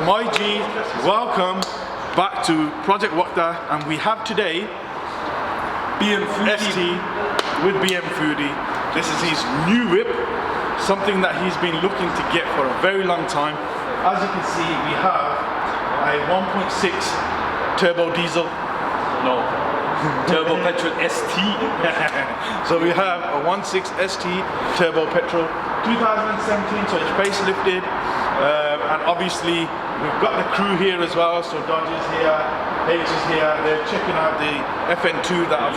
My G, welcome back to Project Waqta, and we have today BM Foodie ST with BM Foodie. This is his new whip, something that he's been looking to get for a very long time. As you can see, we have a 1.6 turbo diesel. No. Turbo petrol ST. So we have a 1.6 ST turbo petrol, 2017, so it's facelifted. And obviously we've got the crew here as well, so Dodge is here, H is here, they're checking out the FN2 that I've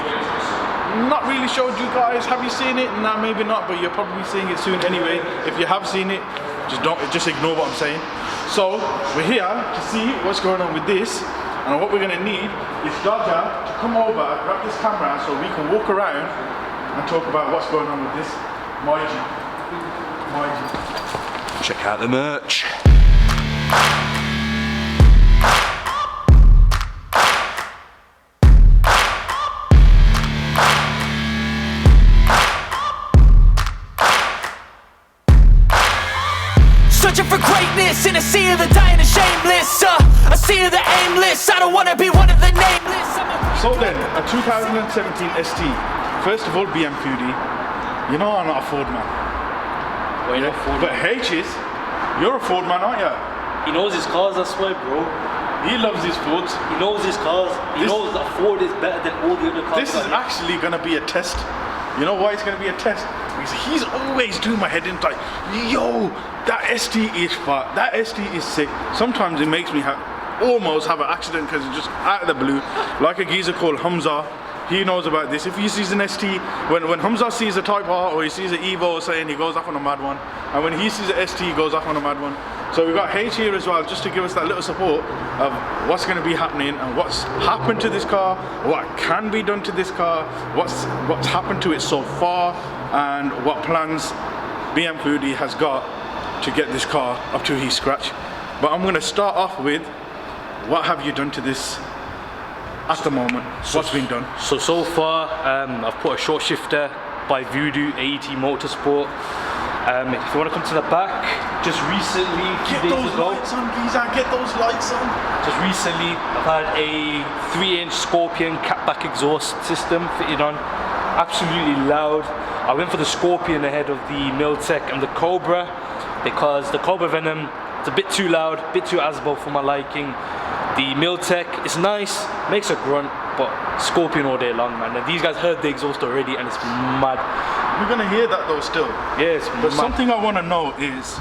not really showed you guys. Have you seen it? Nah, maybe not, but you're probably seeing it soon anyway. If you have seen it, just ignore what I'm saying. So we're here to see what's going on with this, and what we're going to need is Dodger to come over, grab this camera so we can walk around and talk about what's going on with this My G. Check out the merch. Searching for greatness in a sea of the dying and shameless, a sea of the aimless. I don't wanna be one of the nameless. So then, a 2017 ST. First of all, BM Foodie. You know I'm not a Ford man. Well, you're not Ford. But H is. You're a Ford man, aren't you? He knows his cars, that's why, bro. He loves his Fords. He knows his cars. He knows that Ford is better than all the other cars. This is actually going to be a test. You know why it's going to be a test? Because he's always doing my head in like, yo, that ST is fat, that ST is sick. Sometimes it makes me almost have an accident because it's just out of the blue. Like a geezer called Hamza, he knows about this. If he sees an ST, when Hamza sees a Type R or he sees an Evo or saying, he goes off on a mad one. And when he sees an ST, he goes off on a mad one. So we've got H here as well, just to give us that little support of what's going to be happening and what's happened to this car, what can be done to this car, what's happened to it so far, and what plans BM Foodie has got to get this car up to his scratch. But I'm going to start off with, what have you done to this at the moment? What's been done? So far, I've put a short shifter by Voodoo AET Motorsport. If you want to come to the back, just recently, Get those lights on, geezer, get those lights on. Just recently, I've had a 3-inch Scorpion catback exhaust system fitted on. Absolutely loud. I went for the Scorpion ahead of the Miltech and the Cobra because the Cobra Venom is a bit too loud, a bit too asbo for my liking. The Miltech is nice, makes a grunt, but Scorpion all day long, man. And these guys heard the exhaust already and it's mad. We're gonna hear that though still. Yes, but something I want to know is,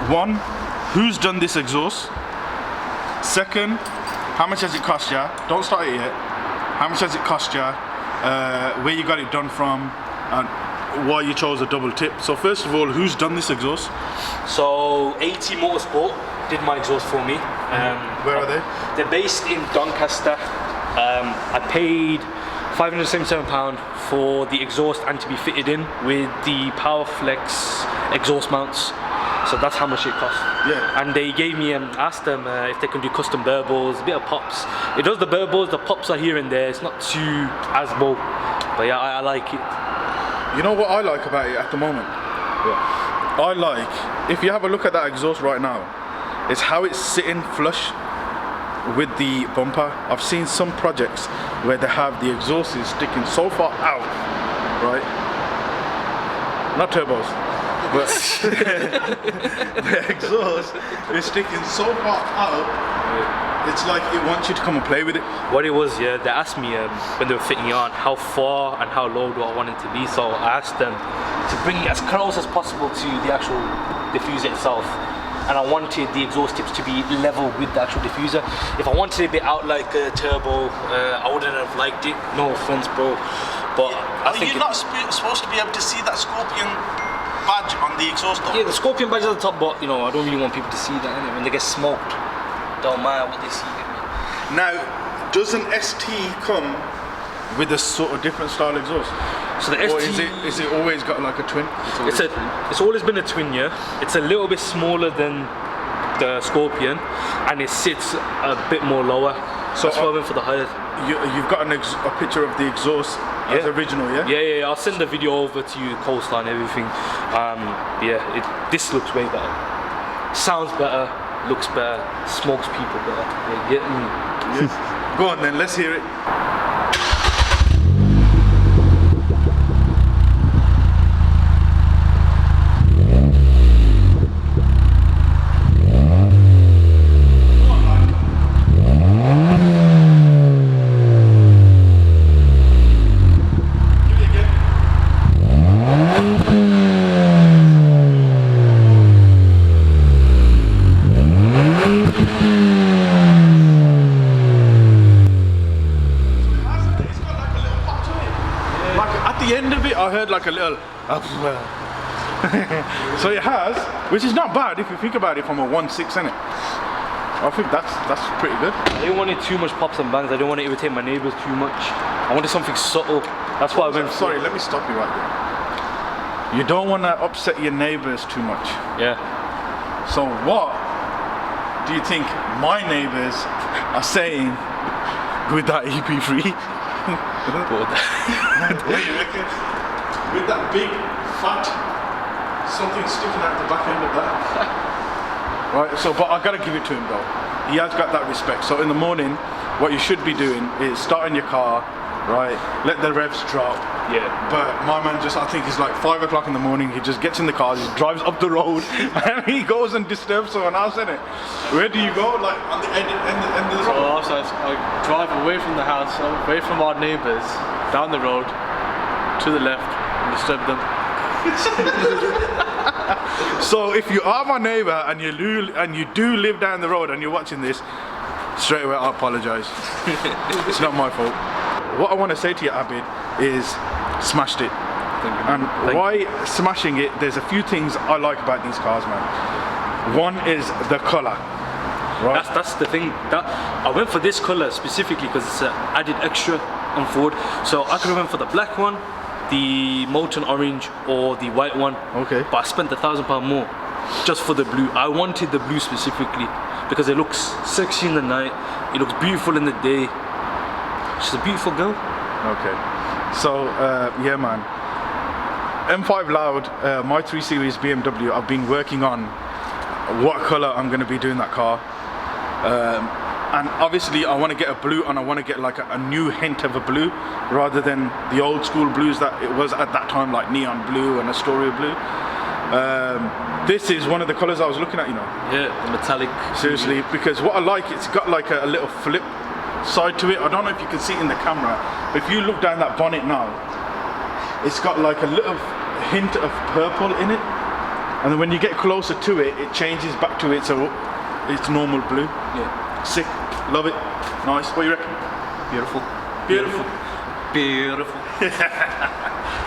one, who's done this exhaust? Second, how much has it cost ya? Don't start it yet. How much has it cost ya? Where you got it done from? And why you chose a double tip? So first of all, who's done this exhaust? So AT Motorsport did my exhaust for me. Where are they? They're based in Doncaster. I paid £577 for the exhaust and to be fitted in with the Powerflex exhaust mounts. So that's how much it cost. Yeah. And they gave me, asked them if they can do custom burbles, a bit of pops. It does the burbles, the pops are here and there. It's not too asbo, but yeah, I like it. You know what I like about it at the moment? Yeah. I like, if you have a look at that exhaust right now, it's how it's sitting flush with the bumper. I've seen some projects where they have the exhaust is sticking so far out, right? Not turbos, but the exhaust is sticking so far out. It's like it wants you to come and play with it. What it was, yeah, they asked me when they were fitting it on, how far and how low do I want it to be. So I asked them to bring it as close as possible to the actual diffuser itself. And I wanted the exhaust tips to be level with the actual diffuser. If I wanted it a bit out like a turbo, I wouldn't have liked it. No offense, bro. But I think you're not supposed to be able to see that Scorpion badge on the exhaust though? Yeah, the Scorpion badge at the top, but you know, I don't really want people to see that innit? When they get smoked. Don't mind what they see. Now, does an ST come with a sort of different style exhaust? So the or ST, is it always got like a twin? It's always been a twin, yeah. It's a little bit smaller than the Scorpion, and it sits a bit more lower. So that's why I went for the higher. You've got a picture of the exhaust as original, yeah? Yeah. I'll send the video over to you, coastline, everything. This looks way better. Sounds better. looks better, smokes people better. You get me? Yes. Go on then, let's hear it. I heard like a little so it has, which is not bad if you think about it from a 1.6 in it. I think that's pretty good. I didn't want it too much pops and bangs. I didn't want to irritate my neighbours too much. I wanted something subtle. That's why I went for. Sorry, let me stop you right there. You don't want to upset your neighbours too much. Yeah. So what do you think my neighbours are saying with that EP3? What do you reckon? With that big, fat, something sticking out the back end of that. Right, so, but I gotta give it to him though. He has got that respect. So in the morning, what you should be doing is starting your car, right, let the revs drop. Yeah. But my man just, I think it's like 5 o'clock in the morning, he just gets in the car, he drives up the road, and he goes and disturbs someone else, innit? Where do you go? Like on the end of the road? So also I drive away from the house, away from our neighbours, down the road, to the left, and disturb them. So if you are my neighbour and you do live down the road and you're watching this, straight away I apologise. It's not my fault. What I want to say to you, Abid, is smashed it. And why smashing it? There's a few things I like about these cars, man. One is the colour. Right. That's the thing. That I went for this colour specifically because it's an added extra on Ford. So I could have went for the black one, the molten orange, or the white one. Okay. But I spent £1,000 more just for the blue. I wanted the blue specifically because it looks sexy in the night. It looks beautiful in the day. She's a beautiful girl. Okay. So yeah, man. M5 Loud, my 3 Series BMW. I've been working on what colour I'm going to be doing that car. And obviously I want to get a blue, and I want to get like a new hint of a blue rather than the old school blues that it was at that time, like neon blue and Astoria blue. This is one of the colours I was looking at, you know. Yeah, the metallic. Seriously, because what I like, it's got like a little flip side to it. I don't know if you can see it in the camera, but if you look down that bonnet now, it's got like a little hint of purple in it, and then when you get closer to it, it changes back to its normal blue. Yeah. Sick, love it, nice. What do you reckon? Beautiful. Beautiful. Beautiful.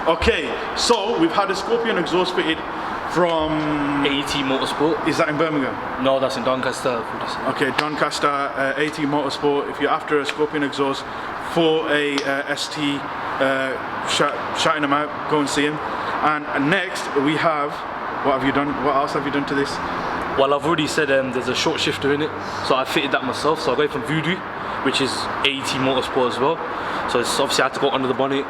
Okay, so we've had a Scorpion exhaust fitted from AT Motorsport. Is that in Birmingham? No, that's in Doncaster. Okay, Doncaster, AT Motorsport. If you're after a Scorpion exhaust for a ST, shouting them out, go and see him. And next we have, what have you done? What else have you done to this? Well, I've already said there's a short shifter in it, so I fitted that myself. So I got it from Voodoo, which is AT Motorsport as well. So it's obviously I had to go under the bonnet,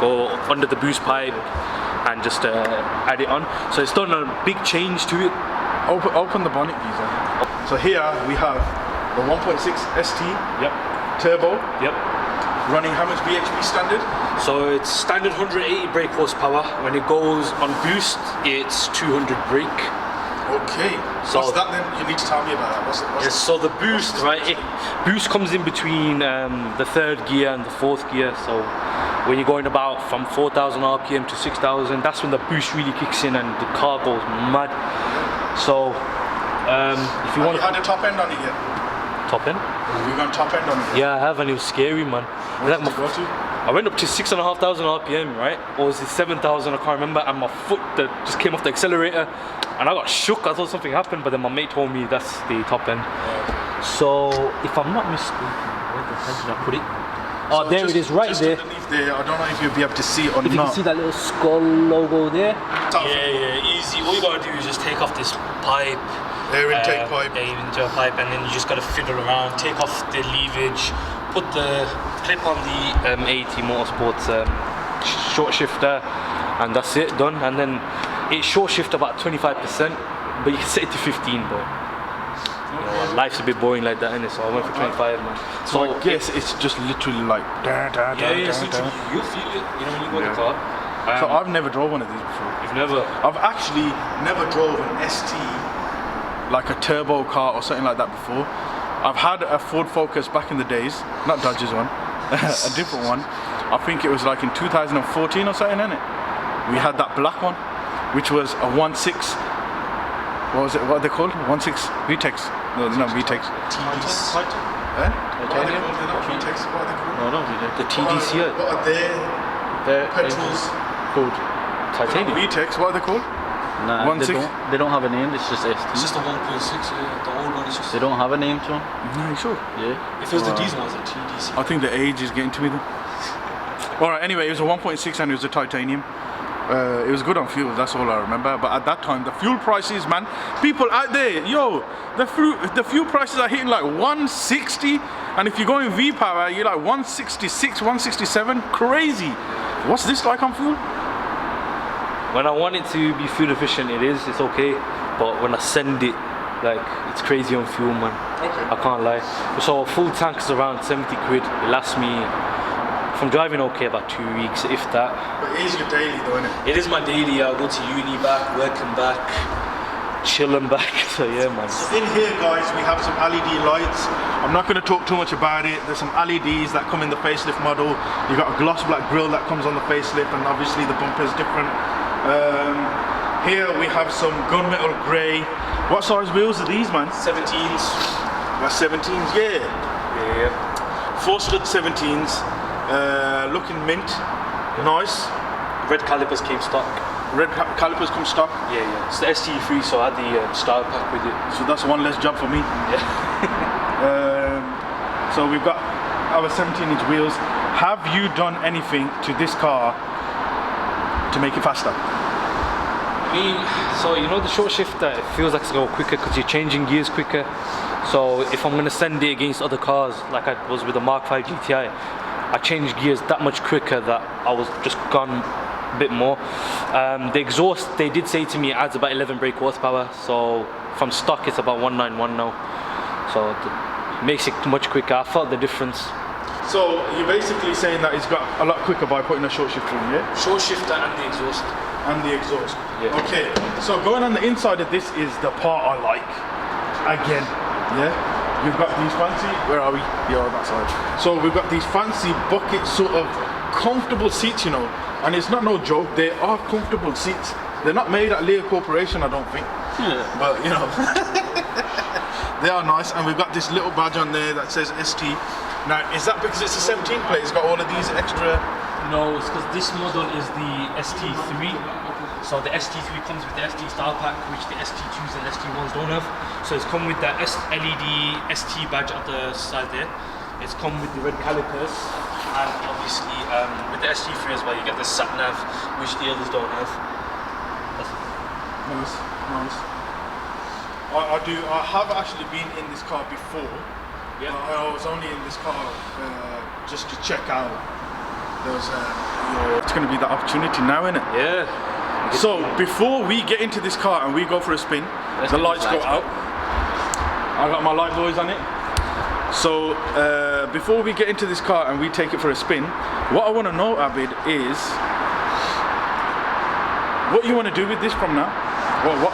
go under the boost pipe, and just add it on. So it's done a big change to it. Open the bonnet, geezer. So here we have the 1.6 ST. Yep. Turbo. Yep. Running how much bhp standard? So it's standard 180 brake horsepower. When it goes on boost, it's 200 brake. Okay. So what's that then? You need to tell me about that. What's so the boost, right? Boost comes in between the 3rd gear and the 4th gear. So when you're going about from 4,000 RPM to 6,000, that's when the boost really kicks in and the car goes mad. So if you want, have you had a top end on it yet? Top end? Have you gone top end on it yet? Yeah, I have, and it was scary, man. What did you go to? I went up to 6,500 RPM, right? Or was it 7,000? I can't remember. And my foot that just came off the accelerator, and I got shook. I thought something happened, but then my mate told me that's the top end. So if I'm not mistaken, where the hell did I put it? Oh, so there it is, right there. There. I don't know if you'll be able to see it or if not. You can see that little skull logo there. Yeah, easy. All you gotta do is just take off this pipe. Air intake pipe. Air intake pipe, and then you just gotta fiddle around, take off the leverage, put the clip on the AT Motorsports short shifter, and that's it, done. And then it short shift about 25%, but you can set it to 15, bro. life's a bit boring like that, innit? So I went for 25, man. So I guess it's just literally like It's literally, you feel it, you know, when you go in the car. So I've never drove one of these before. You've never? I've actually never drove an ST, like a turbo car or something like that before. I've had a Ford Focus back in the days, not Dodge's one, a different one. I think it was like in 2014 or something, innit? We had that black one, which was a 1.6. What was it? What are they called? 1.6 VTEX. No, they're not VTEX. TDC. Eh? What are they called? They're not VTEX. What are they called? No, no, we did. The TDCI. What are their petrols? Called. Titanium. VTEX. What are they called? Nah, 1.6. they don't have a name, it's just ST. It's just the 1.6, yeah. The old one is just. They don't have a name to them. No, you sure? Yeah. If it was the diesel ones, the TDC. I think the age is getting to me then. Alright, anyway, it was a 1.6 and it was a titanium. It was good on fuel, that's all I remember. But at that time, the fuel prices, man, people out there, yo, the fuel prices are hitting like 160. And if you're going V-Power, you're like 166, 167. Crazy. What's this like on fuel? When I want it to be fuel efficient, it's okay. But when I send it, like, it's crazy on fuel, man. Okay. I can't lie. So a full tank is around 70 quid. It lasts me, from driving okay, about 2 weeks, if that. But it is your daily though, isn't it? It is my daily. I go to uni back, working back. Chilling back, so yeah, man. So in here, guys, we have some LED lights. I'm not going to talk too much about it. There's some LEDs that come in the facelift model. You got a gloss black grille that comes on the facelift, and obviously the bumper is different. Here we have some gunmetal grey. What size wheels are these, man? 17s. That's 17s, yeah. Yeah. 4-stud 17s. Looking mint. Nice. Red calipers came stock. Red calipers come stock. Yeah, yeah. It's the ST3, so I had the style pack with it. So that's one less job for me. Yeah. So we've got our 17-inch wheels. Have you done anything to this car to make it faster? So you know the short shifter, it feels like it's going quicker because you're changing gears quicker. So if I'm going to send it against other cars, like I was with the Mark 5 GTI, I changed gears that much quicker that I was just gone a bit more. The exhaust, they did say to me it adds about 11 brake horsepower. So from stock it's about 191 now. So it makes it much quicker. I felt the difference. So you're basically saying that it's got a lot quicker by putting a short shifter in, yeah? Short shifter and the exhaust. And the exhaust. Yeah. Okay, so going on the inside of this is the part I like. Again, yeah? We've got these fancy, where are we? Yeah, on that side. So we've got these fancy bucket sort of comfortable seats, you know. And it's not no joke, they are comfortable seats. They're not made at Lear Corporation, I don't think. Yeah. But, you know, they are nice. And we've got this little badge on there that says ST. Now, is that because it's a 17 plate? It's got all of these extra... No, it's because this model is the ST3. So the ST3 comes with the ST style pack, which the ST2s and ST1s don't have. So it's come with the LED ST badge at the side there. It's come with the red calipers, and obviously with the ST3 as well, you get the sat nav, which the others don't have. Nice, nice. I have actually been in this car before. Yeah. I was only in this car just to check out. It's going to be the opportunity now, isn't it? Yeah. So before we get into this car and we go for a spin, the lights go out. I got my light boys on it. So before we get into this car and we take it for a spin, what I want to know, Abid, is what you want to do with this from now.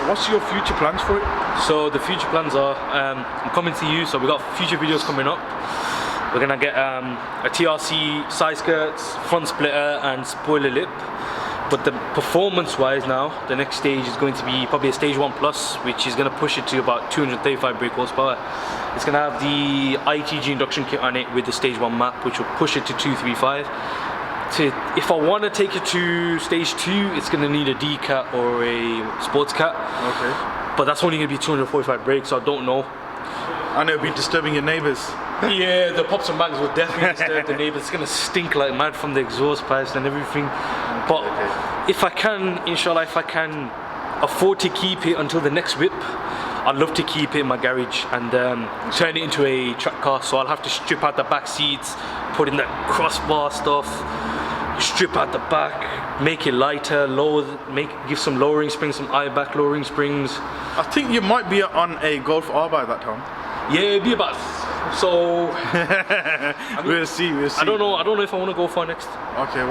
What's your future plans for it? So the future plans are, I'm coming to you, so we've got future videos coming up. We're gonna get a TRC side skirts, front splitter and spoiler lip. But the performance-wise now, the next stage is going to be probably a stage 1 plus, which is going to push it to about 235 brake horsepower. It's going to have the ITG induction kit on it with the stage 1 map, which will push it to 235. If I want to take it to stage 2, it's going to need a D cat or a sports cat. Okay. But that's only going to be 245 brakes, so I don't know. And it'll be disturbing your neighbours. Yeah, the pops and bangs will definitely disturb the neighbours. It's going to stink like mad from the exhaust pipes and everything. But if I can, inshallah, if I can afford to keep it until the next whip, I'd love to keep it in my garage and turn it into a track car. So I'll have to strip out the back seats, put in that crossbar stuff, strip out the back, make it lighter, give some lowering springs, some eye back lowering springs. I think you might be on a Golf R by that time. Yeah, it'd be about. So We'll see. I don't know if I want to go for next. Okay,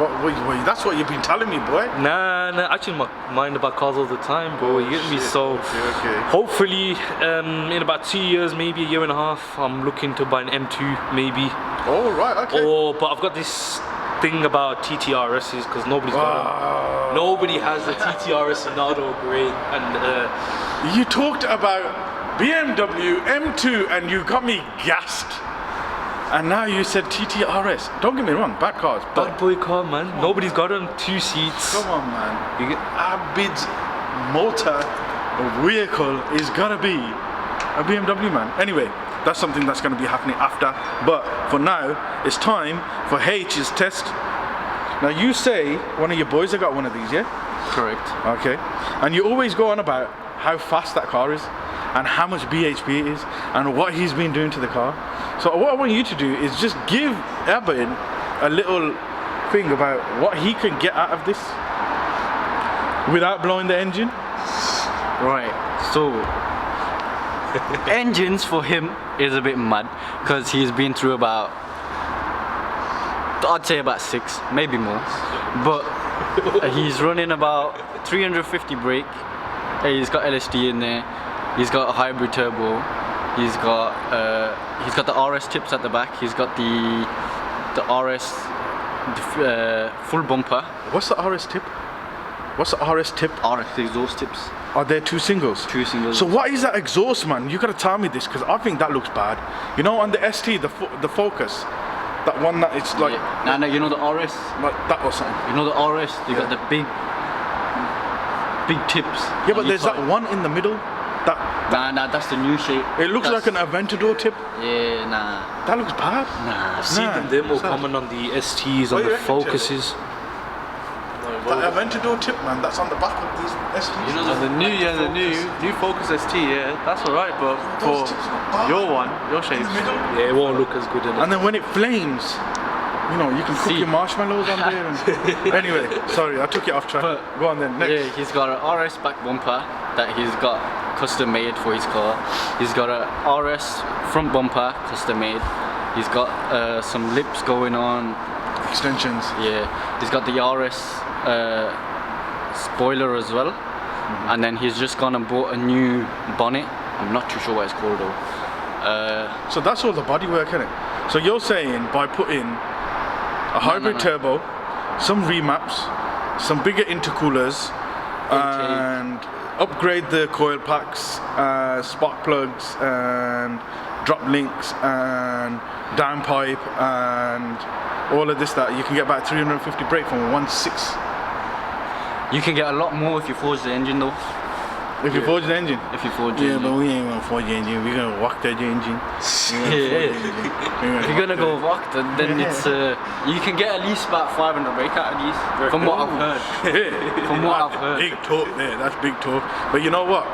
that's what you've been telling me, boy. Nah. Actually, mind about cars all the time, bro. You get me? Shit. So Okay. hopefully, in about 2 years, maybe a year and a half, I'm looking to buy an M2, maybe. Oh, right, okay. But I've got this thing about TTRSs because nobody's got them. Nobody has a TTRS Sonado grey, and You talked about BMW M2 and you got me gassed. And now you said TTRS. Don't get me wrong, bad cars. But bad boy car, man. Nobody's got them. 2 seats. come on, man. You get, Abid's motor vehicle is gonna be a BMW, man. Anyway, that's something that's gonna be happening after. But for now, it's time for H's test. Now you say one of your boys have got one of these, yeah? Correct. Okay. And you always go on about how fast that car is and how much BHP it is and what he's been doing to the car. So what I want you to do is just give Abid a little thing about what he can get out of this without blowing the engine. Right. So engines for him is a bit mad because he's been through about, I'd say about 6, maybe more. But he's running about 350 brake. He's got LSD in there. He's got a hybrid turbo. He's got the RS tips at the back. He's got the RS full bumper. What's the RS tip? What's the RS tip? RS exhaust tips. Are there 2 singles? 2 singles. So what is that exhaust, man? You gotta tell me this because I think that looks bad. You know, on the ST, the Focus, that one that it's like, Nah, you know the RS. like that or something. You know the RS. They got the big tips. Yeah, but there's that one in the middle. Nah, that's the new shape. It looks That's- like an Aventador tip. Yeah, nah. That looks bad. Nah. I've seen them more common on the STs, on What do the you reckon, Focuses. That Aventador tip, man. That's on the back of these STs. You know the new Focus ST, yeah, that's alright, but for Those tips are bad. your one, your shape. In the middle. Yeah, it won't look as good in it. And then when it flames, you know, you can cook See. your marshmallows on there. And anyway, sorry, I took it off track. But- Go on then. Next. Yeah, he's got an RS back bumper that he's got custom made for his car. He's got a RS front bumper custom made. He's got some lips going on. Extensions. Yeah, he's got the RS spoiler as well. And then he's just gone and bought a new bonnet. I'm not too sure what it's called though. So that's all the bodywork, isn't it? So you're saying by putting a hybrid no. turbo, some remaps, some bigger intercoolers, and upgrade the coil packs, spark plugs, and drop links, and downpipe, and all of this, that you can get about 350 brake from 1.6. You can get a lot more if you forge the engine though. If you forge the engine. If you forge the Yeah, engine. but we ain't gonna forge the engine. We're gonna walk the engine. If you're gonna go Waqta, then it's you can get at least about 500 brake out of these, from what I've heard. From what I've heard. Big talk there. That's big talk. But you know what?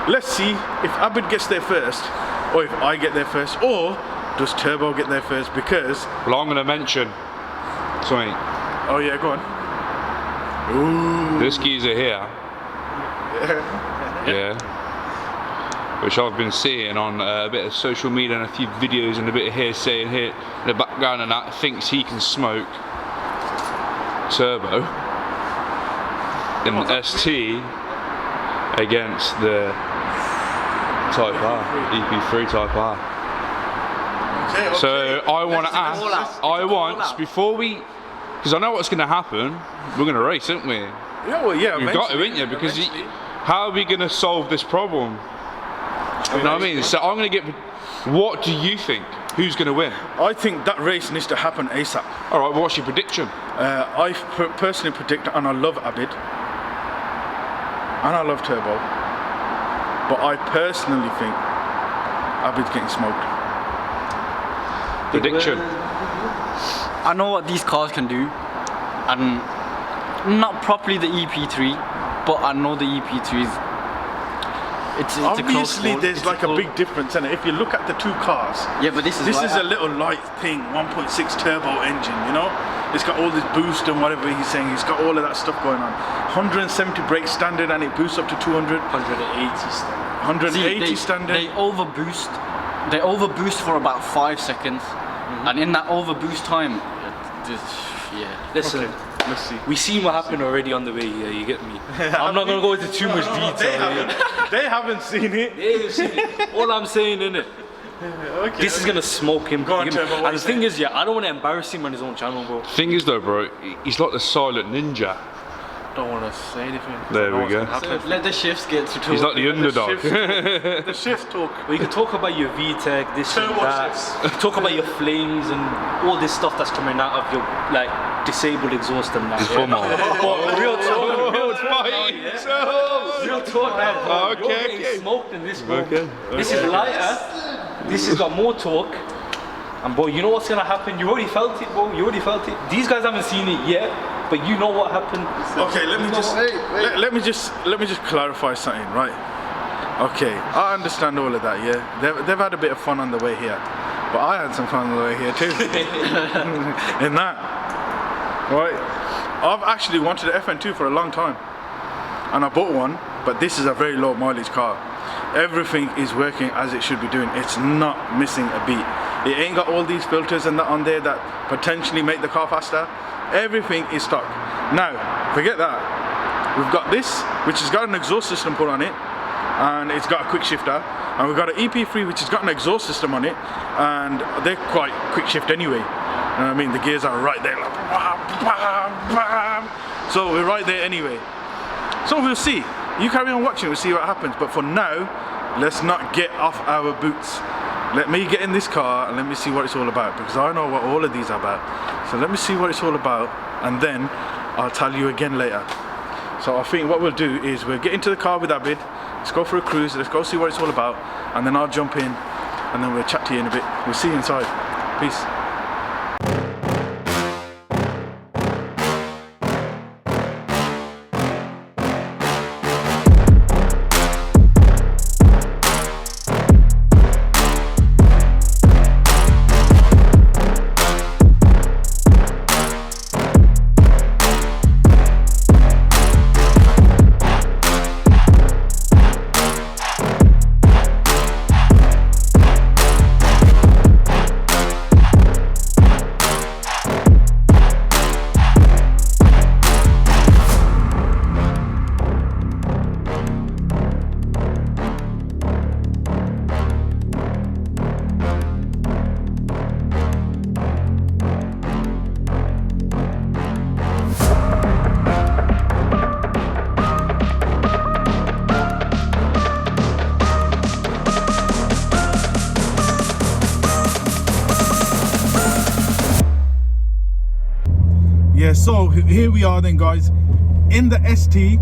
Let's see if Abid gets there first, or if I get there first, or does Turbo get there first? Because Well, I'm going to mention something. oh yeah, go on. Ooh. This geezer here, yeah, which I've been seeing on a bit of social media and a few videos and a bit of hearsay and here in the background, and that thinks he can smoke turbo in an ST against the Type R, EP3 Type R. Okay, So okay. I want to ask, before we, because I know what's going to happen, we're going to race, aren't we? Yeah, well, yeah. You've got to, eventually, ain't you? Because eventually. how are we going to solve this problem? You know what I mean? So I'm going to get. What do you think? Who's going to win? I think that race needs to happen ASAP. All right. What's your prediction? I personally predict, and I love Abid, and I love Turbo, but I personally think Abid's getting smoked. Prediction. I know what these cars can do, and not properly the EP3, but I know the EP3 is. It's a close Obviously, call. there's It's like a close- big difference in it. If you look at the two cars, Yeah, but this is why a little light thing, 1.6 turbo engine, you know? It's got all this boost and whatever he's saying, it's got all of that stuff going on. 170 brake standard and it boosts up to 200. 180 standard. 180 See, standard. They overboost they overboost for about 5 seconds, and in that overboost time, Listen, Let's see. we seen what happened already on the way here. You get me? I'm not gonna go into too much detail here. They haven't seen it. Yeah, see, all I'm saying, innit? Okay. This is gonna smoke him. Go on, you get me? Trevor, what And the you thing is, I don't want to embarrass him on his own channel, bro. Thing is though, bro, he's like the silent ninja. Don't want to say anything. There I know we what's go. gonna happen. let the shifts get to talk. He's like the underdog. The shift talk. But you can talk about your VTEC, this and Turbo that. shifts. Talk about your flames and all this stuff that's coming out of your like disabled exhaust and that. It's fun, man. But real talk, Oh, it's fine. real talk, man. Bro. Okay, You're getting okay. smoked in this, bro. Okay. This is lighter. This has got more torque. And bro, you know what's gonna happen? You already felt it, bro. You already felt it. These guys haven't seen it yet, but you know what happened. Okay, let me just clarify something, right? Okay, I understand all of that, yeah. They've had a bit of fun on the way here, but I had some fun on the way here too. In that, right? I've actually wanted an FN2 for a long time, and I bought one, but this is a very low mileage car. Everything is working as it should be doing. It's not missing a beat. It ain't got all these filters and that on there that potentially make the car faster. Everything is stock. Now, forget that. We've got this, which has got an exhaust system put on it, and it's got a quick shifter. And we've got an EP3, which has got an exhaust system on it, and they're quite quick shift anyway. You know what I mean? The gears are right there, like, bam, bam, bam. So we're right there anyway. So we'll see. You carry on watching, we'll see what happens. But for now, let's not get off our boots. Let me get in this car and let me see what it's all about, because I know what all of these are about. So let me see what it's all about, and then I'll tell you again later. So I think what we'll do is we'll get into the car with Abid, let's go for a cruise, let's go see what it's all about, and then I'll jump in and then we'll chat to you in a bit. We'll see you inside. Peace. Yeah, so here we are then, guys, in the ST.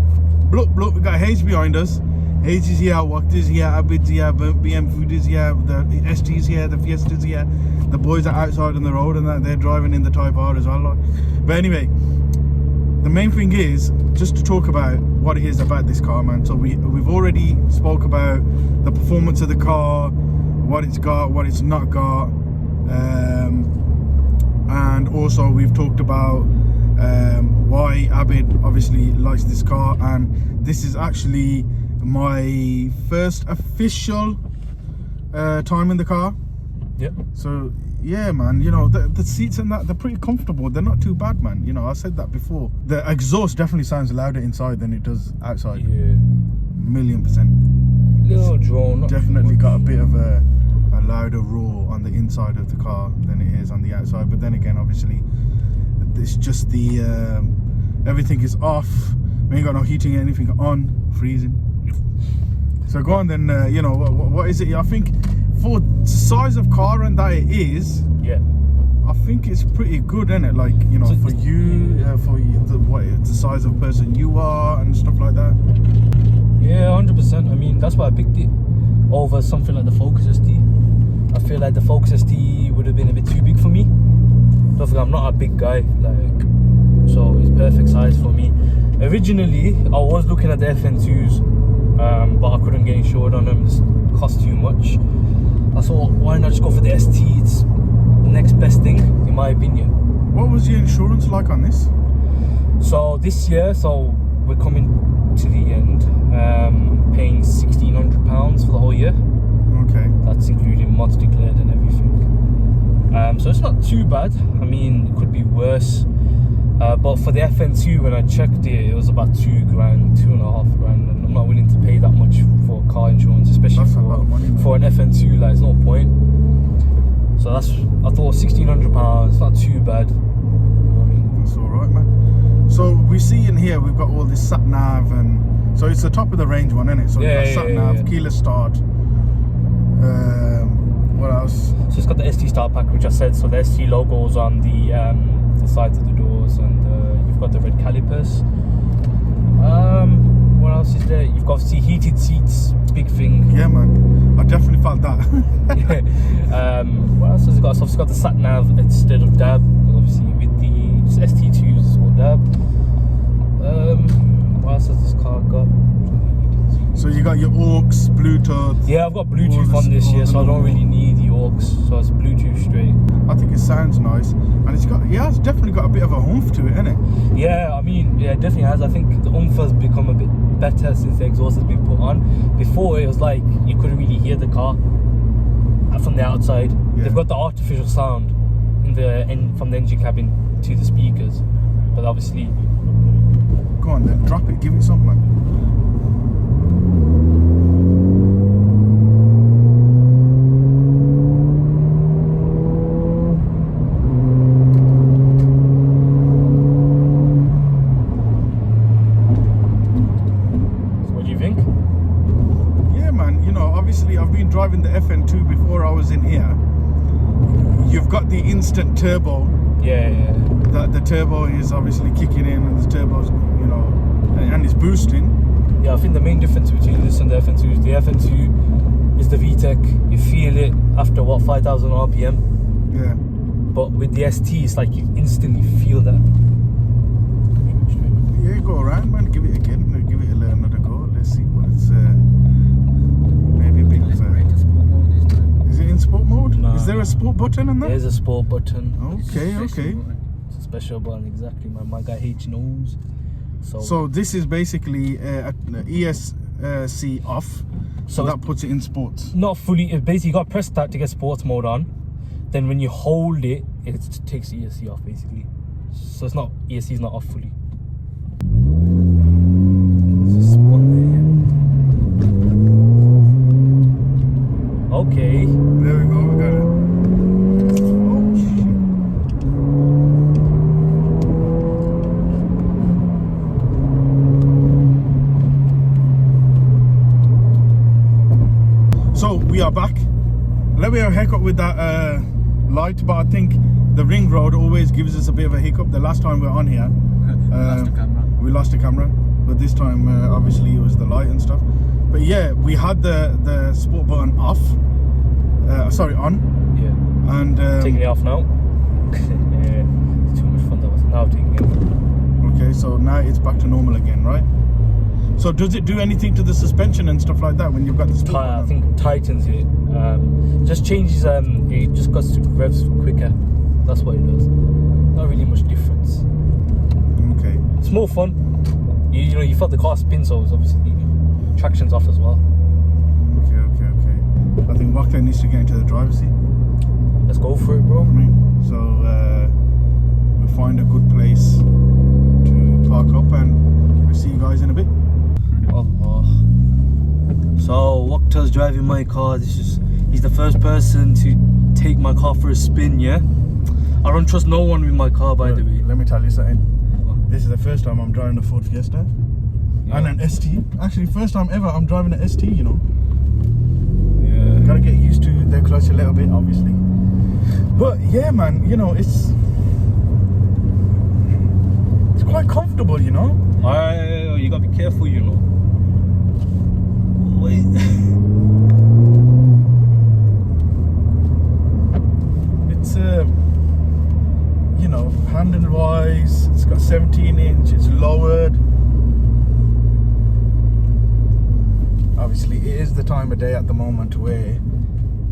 Look, we got Hayes behind us. Hayes is here, Waqta's here, Abid's here, BMW Foodie's here, the ST's here, the Fiesta's here. The boys are outside on the road and that they're driving in the Type R as well. But anyway, the main thing is just to talk about what it is about this car, man. So we've already spoke about the performance of the car, what it's got, what it's not got, and also we've talked about why Abid obviously likes this car, and this is actually my first official time in the car. Yep. So yeah, man, you know, the seats and that, they're pretty comfortable. They're not too bad, man. You know, I said that before. The exhaust definitely sounds louder inside than it does outside. Yeah. 1,000,000%. Little drone. Not Definitely got a bit of a louder roar on the inside of the car than it is on the outside. But then again, obviously, it's just the everything is off. We ain't got no heating, anything on, freezing. So go on then. You know, what is it? I think for the size of car and that it is, Yeah. I think it's pretty good, isn't it? Like, you know, So for you, the size of person you are and stuff like that. Yeah, 100%. I mean, that's why I picked it over something like the Focus ST. I feel like the Focus ST would have been a bit too big for me. Don't think I'm not a big guy, like, so it's perfect size for me. Originally, I was looking at the FN2s, but I couldn't get insured on them. It cost too much. I thought, why not just go for the ST? It's the next best thing, in my opinion. What was your insurance like on this? So this year, so we're coming to the end, paying £1,600 for the whole year. Okay. That's including mods declared and everything. So it's not too bad. I mean, it could be worse. But for the FN2, when I checked it, it was about $2 grand, $2.5 grand, and I'm not willing to pay that much for car insurance, especially That's a lot of money, man. for an FN2. Like, it's no point. So I thought £1,600. It's not too bad. I mean, It's all right, man. So we see in here we've got all this sat nav, and so it's the top of the range one, isn't it? So we've got sat nav, keyless start. What else? So it's got the ST Star Pack, which I said. So the ST logos on the sides of the doors, and you've got the red calipers. What else is there? You've got heated seats, big thing. Yeah, man. I definitely felt that. What else has it got? So it's got the sat nav instead of DAB. Obviously, with the ST2s, it's all DAB. What else has this car got? So you got your aux, Bluetooth. Yeah, I've got Bluetooth on this year, so I don't really need the aux. So it's Bluetooth straight. I think it sounds nice, and it's definitely got a bit of a oomph to it, innit? Yeah, I mean, yeah, it definitely has. I think the oomph has become a bit better since the exhaust has been put on. Before, it was like you couldn't really hear the car from the outside. Yeah. They've got the artificial sound from the engine cabin to the speakers, but obviously. Go on then, drop it, give it something, man. Driving the FN2 before I was in here, you've got the instant turbo. Yeah. That the turbo is obviously kicking in, and the turbo's, and it's boosting. Yeah, I think the main difference between this and the FN2 is the FN2 is the VTEC. You feel it after 5,000 RPM. Yeah. But with the ST, it's like you instantly feel that. Yeah, go around, man. Give it again. Give it another go. Let's see what it's. Maybe a bit. Is it in sport mode? No. Is there a sport button in there? There's a sport button. Okay. It's a special button, exactly. My guy H knows. So this is basically ESC off. So that puts it in sports. Not fully. Basically, you got to press that to get sports mode on. Then when you hold it, it takes the ESC off, basically. So it's not ESC is not off fully. There's a spot there. Okay. There we go, we got it. Oh shit. So we are back. Let me have a haircut with that light, but I think the ring road always gives us a bit of a hiccup. The last time we were on here, we lost the camera, but this time obviously it was the light and stuff. But yeah, we had the sport button off. Sorry, on. Yeah. And taking it off now. Yeah, it's too much fun. That was now taking it off. Okay, so now it's back to normal again, right? So does it do anything to the suspension and stuff like that when you've got the sport button? I think tightens it. Just changes. It just goes to revs quicker. That's what it does. Not really much difference. Okay. It's more fun. You felt the car spin, so it's obviously traction's off as well. Okay. I think Waqta needs to get into the driver's seat. Let's go for it, bro. So we'll find a good place to park up, and we'll see you guys in a bit. Allah. So Waqta's driving my car. He's the first person to take my car for a spin. Yeah. I don't trust no one with my car, by the way. Let me tell you something. This is the first time I'm driving a Ford Fiesta and an ST. Actually, first time ever I'm driving an ST. Gotta get used to the clutch a little bit, obviously. But yeah, man, it's quite comfortable, You gotta be careful, Wait. It's handle wise, it's got 17 inch, it's lowered. Obviously it is the time of day at the moment where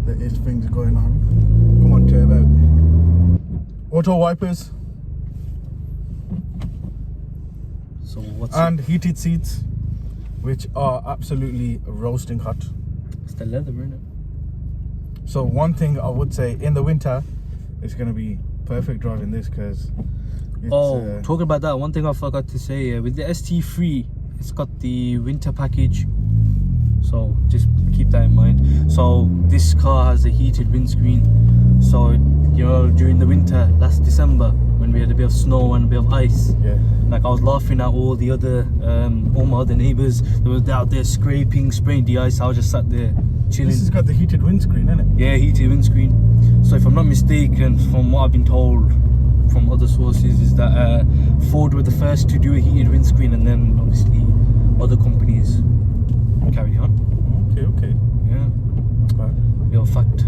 there is things going on. Come on, turbo. Auto wipers. So what's and heated seats, which are absolutely roasting hot. It's the leather, isn't it? So one thing I would say, in the winter, it's going to be perfect driving this because talking about that, one thing I forgot to say, with the ST3, it's got the winter package. So just keep that in mind. So this car has a heated windscreen. So, you know, during the winter, last December, when we had a bit of snow and a bit of ice, like I was laughing at all the other, all my other neighbours. They were out there scraping, spraying the ice. I was just sat there chilling. This has got the heated windscreen, isn't it? Yeah, heated windscreen. So if I'm not mistaken, from what I've been told from other sources, is that Ford were the first to do a heated windscreen, and then obviously other companies carried on. Okay. Yeah. Little fact.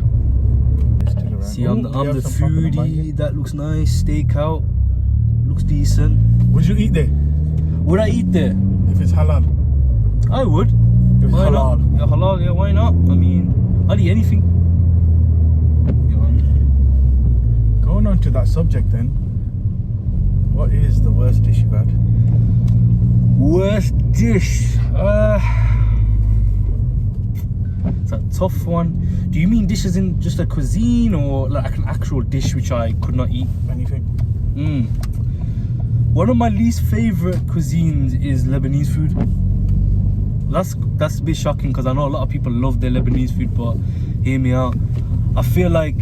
See, I'm the foodie. That looks nice. Stakeout. Looks decent. Would you eat there? Would I eat there? If it's halal. I would. If it's why halal. Not? Yeah, halal, yeah, why not? I mean, I'll eat anything. You know. Going on to that subject then, what is the worst dish you've had? Worst dish? It's a tough one. Do you mean dishes in just a cuisine, or like an actual dish which I could not eat? Anything. One of my least favourite cuisines is Lebanese food. That's a bit shocking because I know a lot of people love their Lebanese food, but hear me out. I feel like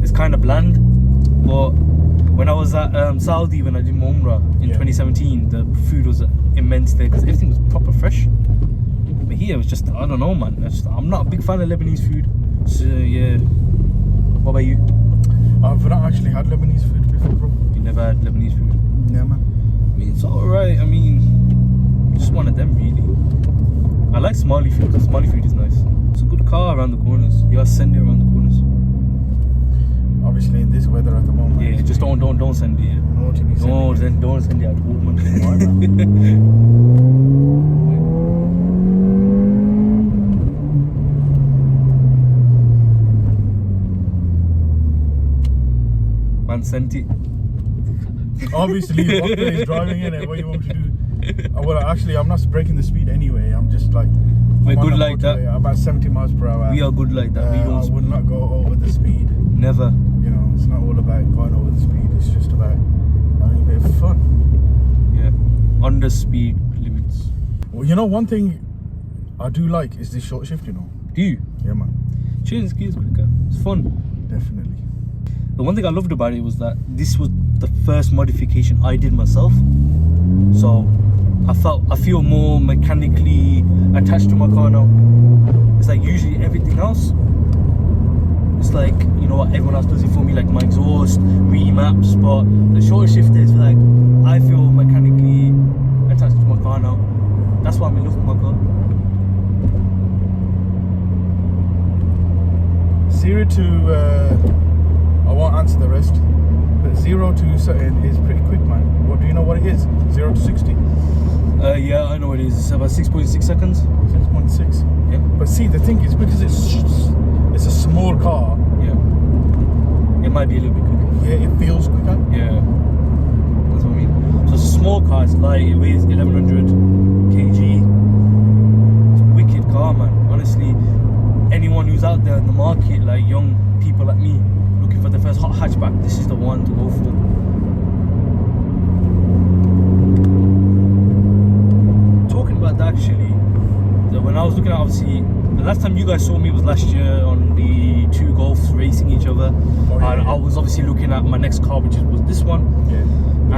it's kind of bland. But when I was at Saudi, when I did my Umrah in 2017, the food was immense there because everything was proper fresh. But here it was just, I don't know, man. I'm not a big fan of Lebanese food. So yeah. What about you? I've not actually had Lebanese food before, bro. You never had Lebanese food? Yeah, man. I mean, it's alright. I mean, just one of them, really. I like Somali food. The Somali food is nice. It's a good car around the corners. You gotta send it around the corners. Obviously, in this weather at the moment. Yeah, just don't send it. Yeah. No, to be Don't send it at all, man. Why not? Man sent it. Obviously, Waqta is driving in it. What do you want me to do? Well, actually, I'm not breaking the speed anyway. I'm just like. We're good like that. About 70 miles per hour. We are good like that. We don't I would not go over the speed. Never. You know, it's not all about going over the speed. It's just about having a bit of fun. Yeah. Under speed limits. Well, you know, one thing I do like is this short shift. You know. Do you? Yeah, man. Change gears quicker. It's fun. Definitely. The one thing I loved about it was that this was the first modification I did myself. So I feel more mechanically attached to my car now. It's like usually everything else, it's like, you know what, everyone else does it for me, like my exhaust, remaps, but the short shifter is like, I feel mechanically attached to my car now. That's why I'm in love with my car. 0 to I won't answer the rest, but 0 to certain is pretty quick, man. What do you know what it is? 0 to 60. Yeah, I know what it is. It's about 6.6 seconds. 6.6. Yeah. But see, the thing is, because it's a small car. Yeah. It might be a little bit quicker. Yeah, it feels quicker. Yeah. That's what I mean. So it's a small car. It's light. It weighs 1100 kg. It's a wicked car, man. Honestly, anyone who's out there in the market, like young people like me, looking for the first hot hatchback, this is the one to go for. Talking about that, actually, when I was looking at, obviously, the last time you guys saw me was last year on the two Golfs racing each other. Oh, yeah, and yeah. I was obviously looking at my next car, which was this one. Yeah.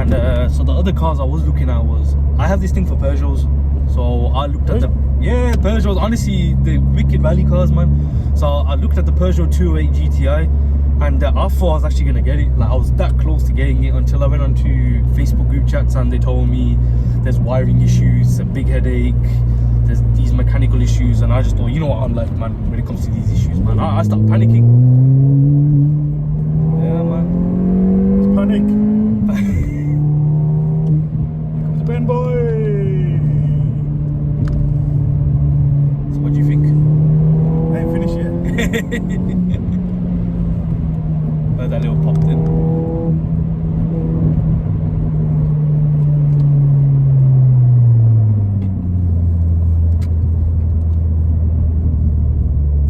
And so the other cars I was looking at was, I have this thing for Peugeots. So I looked at the, Peugeots, honestly, the wicked rally cars, man. So I looked at the Peugeot 208 GTI, and I thought I was actually gonna get it. Like, I was that close to getting it until I went onto Facebook group chats and they told me there's wiring issues, a big headache, there's these mechanical issues, and I just thought, you know what I'm like, man, when it comes to these issues, man. I start panicking. Yeah, man. It's panic. Here comes Ben Boy. So what do you think? I ain't finished yet. Heard that little popped in.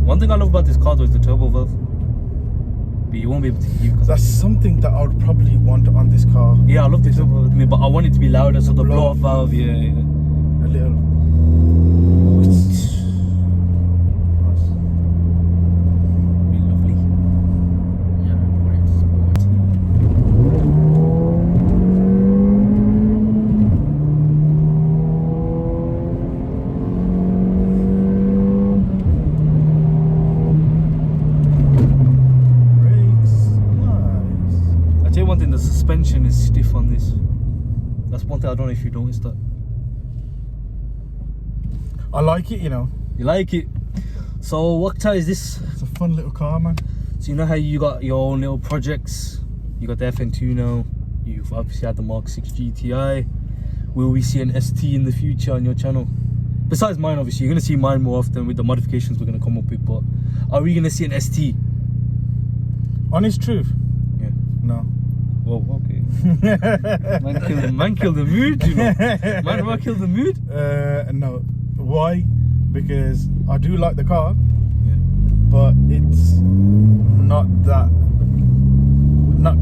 One thing I love about about this car though is the turbo valve. But you won't be able to hear because That's something that I would probably want on this car. yeah, I love the turbo valve with me, but I want it to be louder, so the blow-off valve, yeah. A little. Be lovely. Yeah, put it sport. Brakes. Nice. I tell you one thing, the suspension is stiff on this. That's one thing I don't know if you noticed that. I like it, you know. You like it? So what car is this? It's a fun little car, man. So you know how you got your own little projects? You got the FN2 now. You've obviously had the Mark 6 GTI. Will we see an ST in the future on your channel? Besides mine, obviously, you're gonna see mine more often with the modifications we're gonna come up with. But are we gonna see an ST? Honest truth. Yeah. No. Whoa, okay. man killed the mood, you know. Man killed the mood. No. Why? Because I do like the car, Yeah. but it's not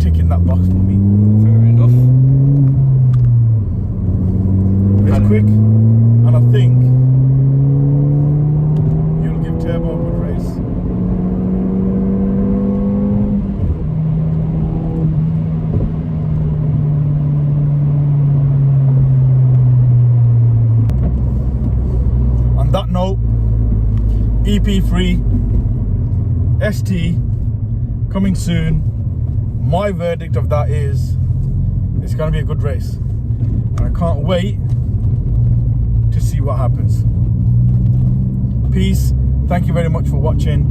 ticking that box for me. Fair enough. It's quick, and I think you'll give Turbo a good race. On that note, EP3 ST coming soon. My verdict of that is it's going to be a good race, and I can't wait to see what happens. Peace. Thank you very much for watching.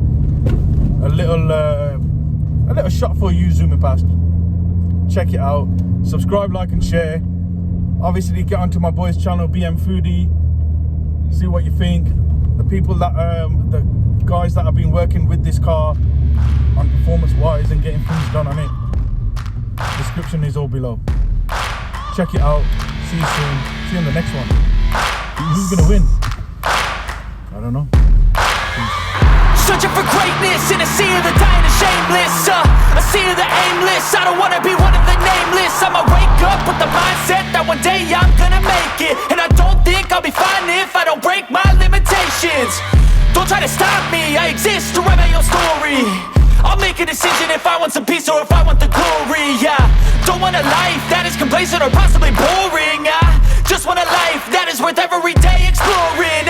A little shot for you zooming past. Check it out. Subscribe, like, and share. Obviously, get onto my boy's channel, BM Foodie. See what you think. The people that the guys that have been working with this car on performance wise and getting things done on it, description is all below. Check it out. See you soon. See you in the next one. Who's gonna win? I don't know. Searching for greatness in a sea of the dying and shameless, a sea of the aimless. I don't wanna be one of the nameless. I'ma wake up with the mindset that one day I'm gonna make it, and I don't think I'll be fine if I don't break my limitations. Don't try to stop me, I exist to write my own story. I'll make a decision if I want some peace or if I want the glory. Yeah, don't want a life that is complacent or possibly boring. I just want a life that is worth every day exploring.